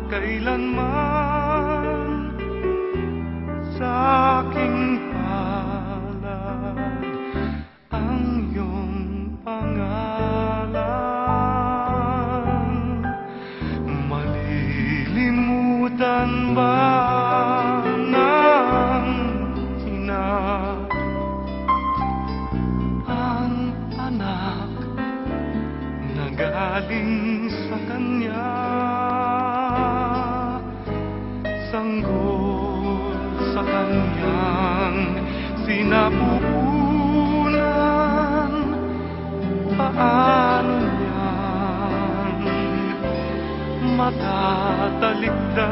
kailanman sa aking palad ang iyong pangalan. Malilimutan ba ng ina ang anak na galing sa kanya? Sanggol sa kanyang sinapupunan, paano niyan matatalikdan?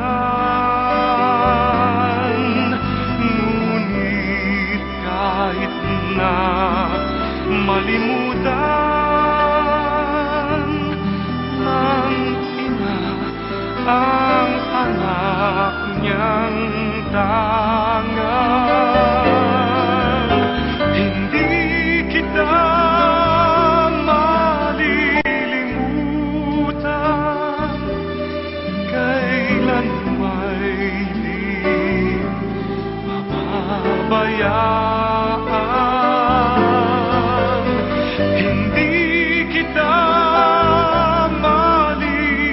Ngunit kahit na malimutan ng ina ang anak niyang tangan, hindi kita malilimutan, kailan may di mapapabayaan. Hindi kita mapapabayaan.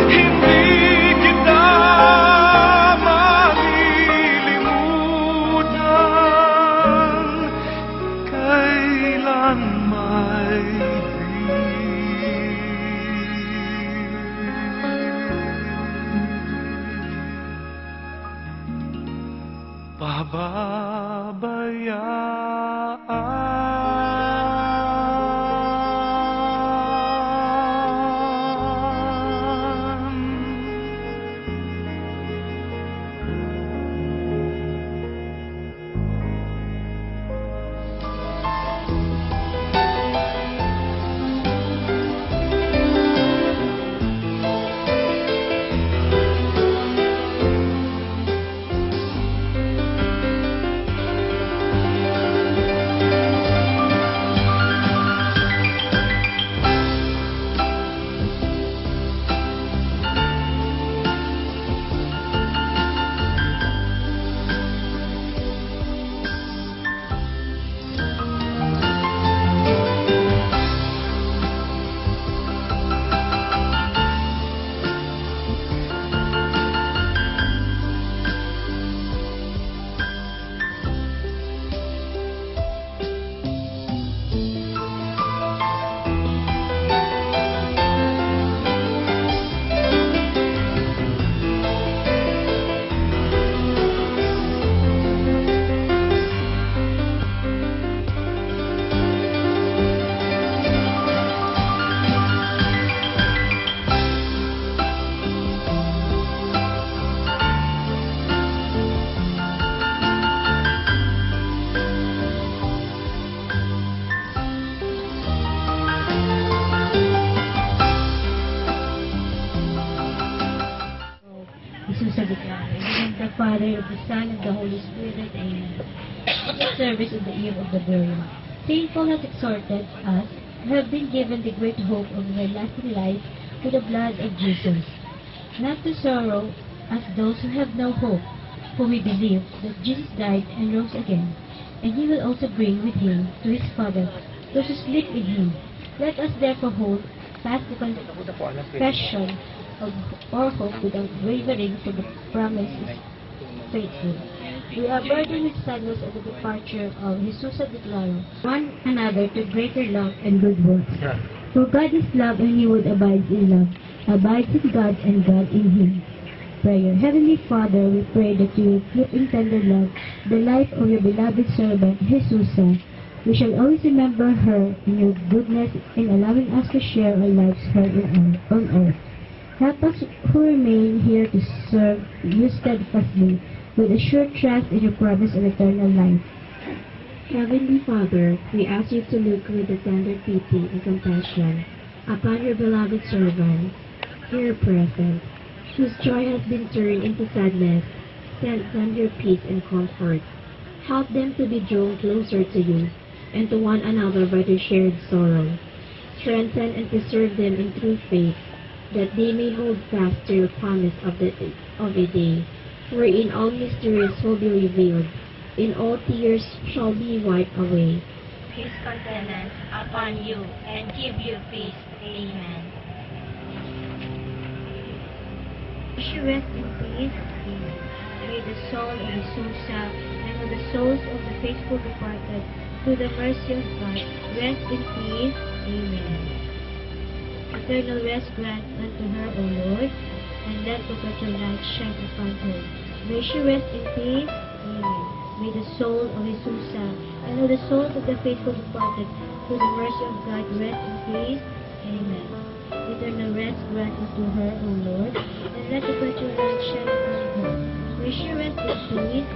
Hindi kita malilimutan, kailan may pababayaan. The Father, of the Son, and the Holy Spirit. Amen. Service in the eve of the burial. Saint Paul has exhorted us who have been given the great hope of everlasting life with the blood of Jesus, not to sorrow as those who have no hope, for we believe that Jesus died and rose again, and he will also bring with him to his Father those who sleep in him. Let us therefore hold fast the confession of our hope without wavering, for the promise is faithful. We are burdened with sadness at the departure of Jesus de Claro, one another to greater love and good works. For God is love, and He would abides in love, abides in God, and God in Him. Prayer. Heavenly Father, we pray that you will keep in tender love the life of your beloved servant, Jesusa. We shall always remember her in your goodness in allowing us to share our lives here on earth. Help us who remain here to serve you steadfastly with a sure trust in your promise of eternal life. Heavenly Father, we ask you to look with a tender pity and compassion upon your beloved servants here present, whose joy has been turned into sadness. Send them your peace and comfort. Help them to be drawn closer to you and to one another by their shared sorrow. Strengthen and preserve them in true faith, that they may hold fast to your promise of a day, wherein all mysteries will be revealed, in all tears shall be wiped away. His countenance upon you, and give you peace. Amen. She rest in peace. May the soul of Jesusa and of the souls of the faithful departed, through the mercy of God, rest in peace. Amen. Eternal rest grant unto her, O Lord, and let perpetual light shine upon her. May she rest in peace. Amen. May the soul of Jesusa and of the souls of the faithful departed, through the mercy of God, rest in peace. Amen. Eternal rest grant unto her, O Lord, and let perpetual light shine upon her. May she rest in peace.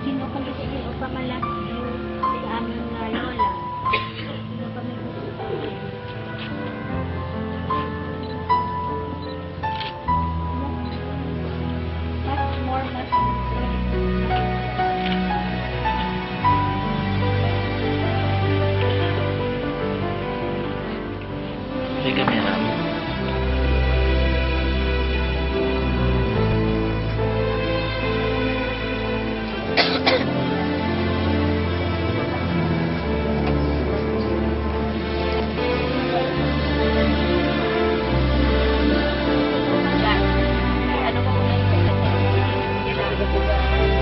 Sino kung gusto niyo pamalaki sa aming lola? Sino pa may gusto? May kamera mo. Ano ko kung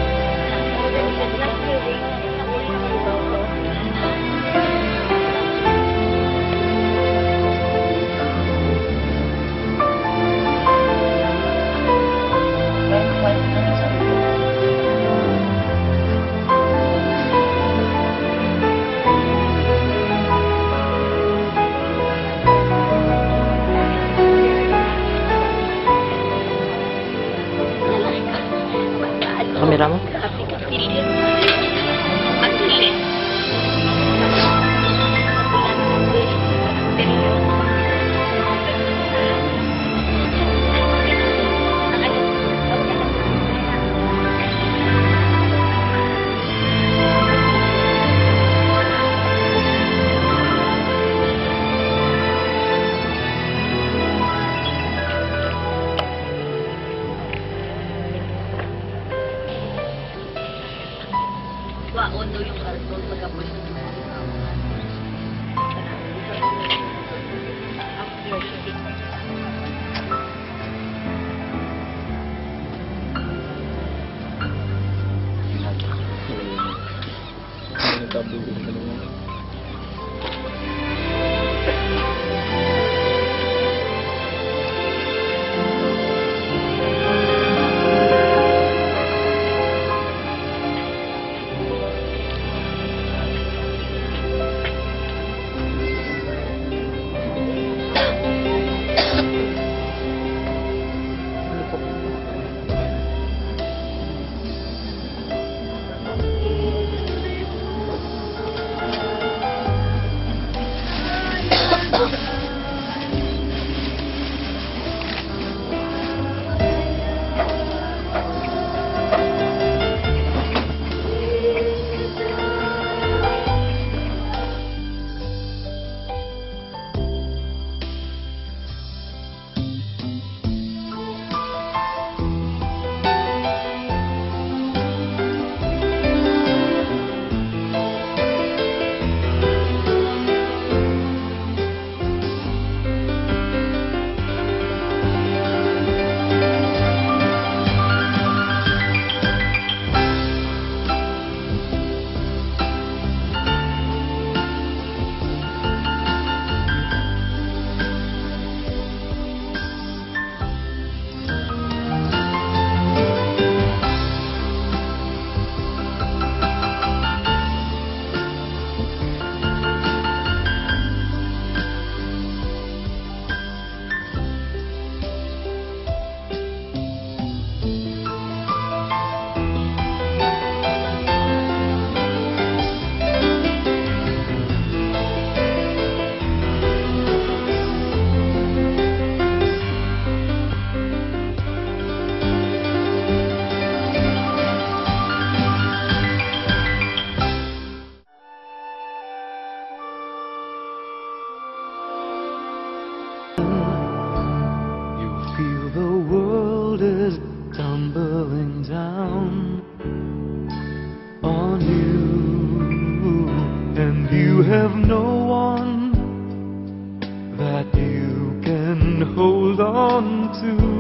hold on to.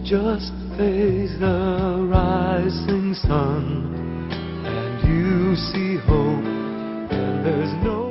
Just face the rising sun, and you see hope, and there's no